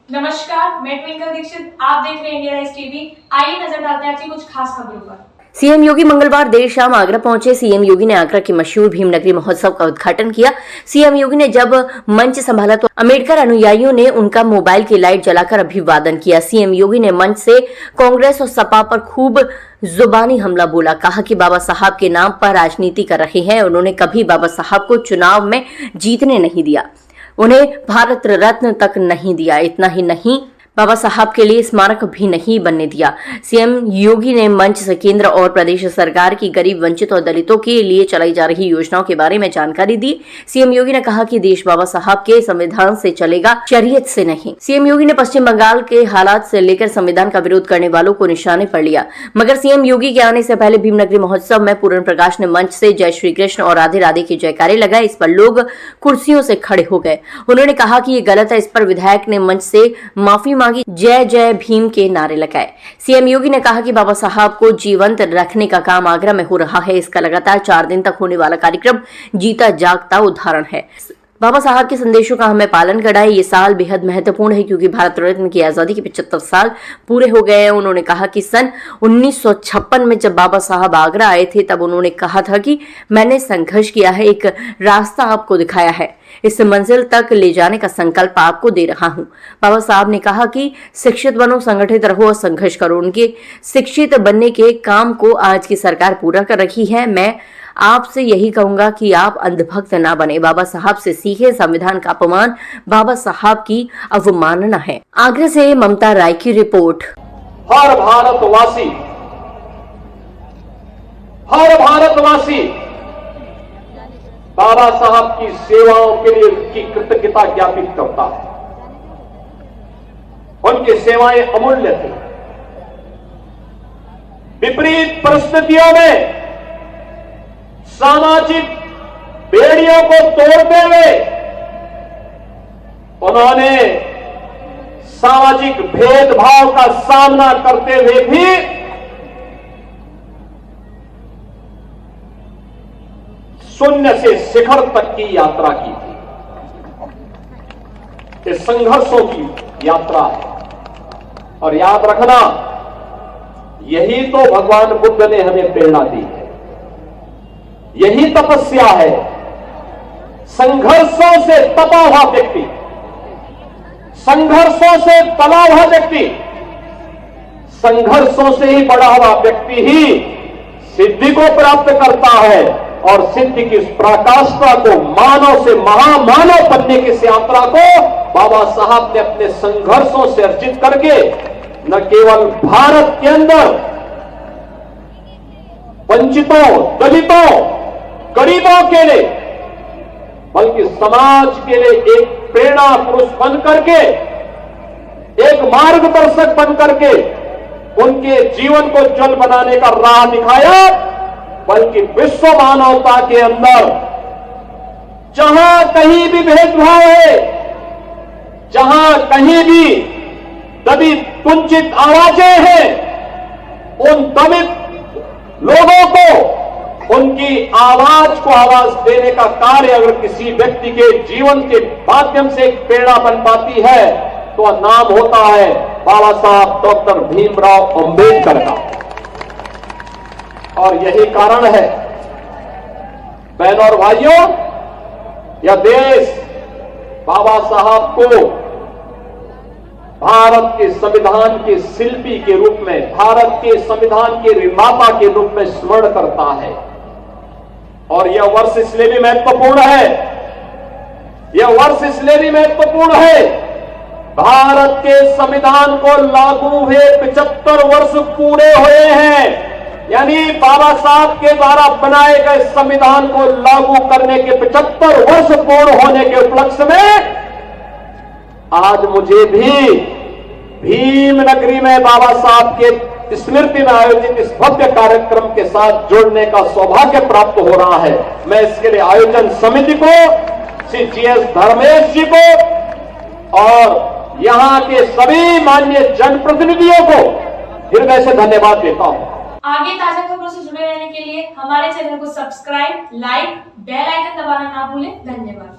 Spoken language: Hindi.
नमस्कार, मैं ट्विंकल दीक्षित। आप देख रहे हैं इंडिया राइज टीवी। आइए नजर डालते हैं आज की कुछ खास खबरों पर। सीएम योगी मंगलवार देर शाम आगरा पहुंचे। सीएम योगी ने आगरा के मशहूर भीमनगरी महोत्सव का उद्घाटन किया। सीएम योगी ने जब मंच संभाला तो अम्बेडकर अनुयायियों ने उनका मोबाइल की लाइट जलाकर अभिवादन किया। सीएम योगी ने मंच से कांग्रेस और सपा पर खूब जुबानी हमला बोला। कहा कि बाबा साहब के नाम पर राजनीति कर रहे हैं। उन्होंने कभी बाबा साहब को चुनाव में जीतने नहीं दिया, उन्हें भारत रत्न तक नहीं दिया। इतना ही नहीं, बाबा साहब के लिए स्मारक भी नहीं बनने दिया। सीएम योगी ने मंच से केंद्र और प्रदेश सरकार की गरीब, वंचित और दलितों के लिए चलाई जा रही योजनाओं के बारे में जानकारी दी। सीएम योगी ने कहा कि देश बाबा साहब के संविधान से चलेगा, शरीयत से नहीं। सीएम योगी ने पश्चिम बंगाल के हालात से लेकर संविधान का विरोध करने वालों को निशाने पर लिया। मगर सीएम योगी के आने से पहले भीमनगरी महोत्सव में पूर्ण प्रकाश ने मंच से जय श्री कृष्ण और राधे राधे के जयकारे लगाए। इस पर लोग कुर्सियों से खड़े हो गए। उन्होंने कहा कि ये गलत है। इस पर विधायक ने मंच से माफी मांगी, जय जय भीम के नारे लगाए। सीएम योगी ने कहा कि बाबा साहब को जीवंत रखने का काम आगरा में हो रहा है। इसका लगातार 4 दिन तक होने वाला कार्यक्रम जीता जागता उदाहरण है। बाबा साहब के संदेशों का हमें पालन करना है। ये साल बेहद महत्वपूर्ण है क्योंकि भारत रत्न की आजादी के 75 साल पूरे हो गए हैं। उन्होंने कहा कि सन 1956 में जब बाबा साहब आगरा आए थे तब उन्होंने कहा था कि मैंने संघर्ष किया है, एक रास्ता आपको दिखाया है, इस मंजिल तक ले जाने का संकल्प आपको दे रहा हूं। बाबा साहब ने कहा कि शिक्षित बनो, संगठित रहो और संघर्ष करो। उनके शिक्षित बनने के काम को आज की सरकार पूरा कर रही है। मैं आपसे यही कहूंगा कि आप अंधभक्त ना बने। बाबा साहब से सीखे। संविधान का अपमान बाबा साहब की अवमानना है। आगरा से ममता राय की रिपोर्ट। हर भारतवासी बाबा साहब की सेवाओं के लिए उनकी कृतज्ञता ज्ञापित करता है। उनकी सेवाएं अमूल्य थी। विपरीत परिस्थितियों में सामाजिक बेड़ियों को तोड़ते हुए उन्होंने सामाजिक भेदभाव का सामना करते हुए भी शून्य से शिखर तक की यात्रा की थी। ये संघर्षों की यात्रा है। और याद रखना, यही तो भगवान बुद्ध ने हमें प्रेरणा दी है। यही तपस्या है। संघर्षों से तपा हुआ व्यक्ति, संघर्षों से पला हुआ व्यक्ति, संघर्षों से ही बड़ा हुआ व्यक्ति ही सिद्धि को प्राप्त करता है। और सिद्धि की इस पराकाष्ठा को, मानव से महामानव बनने की इस यात्रा को बाबा साहब ने अपने संघर्षों से अर्जित करके न केवल भारत के अंदर वंचितों, दलितों, गरीबों के लिए बल्कि समाज के लिए एक प्रेरणा पुरुष बन करके, एक मार्गदर्शक बन करके उनके जीवन को उज्जवल बनाने का राह दिखाया। बल्कि विश्व मानवता के अंदर जहां कहीं भी भेदभाव है, जहां कहीं भी दलित वंचित आवाजें हैं, उन दलित लोगों को, उनकी आवाज को आवाज देने का कार्य अगर किसी व्यक्ति के जीवन के माध्यम से एक प्रेरणा बन पाती है तो नाम होता है बाबा साहब डॉक्टर भीमराव अंबेडकर का। और यही कारण है बहनों और भाइयों, यह देश बाबा साहब को भारत के संविधान के शिल्पी के रूप में, भारत के संविधान के निर्माता के रूप में स्मरण करता है। और यह वर्ष इसलिए भी महत्वपूर्ण है, यह वर्ष इसलिए भी महत्वपूर्ण है, भारत के संविधान को लागू हुए 75 वर्ष पूरे हुए हैं। यानी बाबा साहब के द्वारा बनाए गए संविधान को लागू करने के 75 वर्ष पूर्ण होने के उपलक्ष्य में आज मुझे भी भीमनगरी में बाबा साहब के स्मृति में आयोजित इस भव्य कार्यक्रम के साथ जुड़ने का सौभाग्य प्राप्त हो रहा है। मैं इसके लिए आयोजन समिति को, श्री GS धर्मेश जी को और यहां के सभी माननीय जनप्रतिनिधियों को हृदय से धन्यवाद देता हूं। आगे ताजा खबरों से जुड़े रहने के लिए हमारे चैनल को सब्सक्राइब, लाइक, बेल आइकन दबाना ना भूलें। धन्यवाद।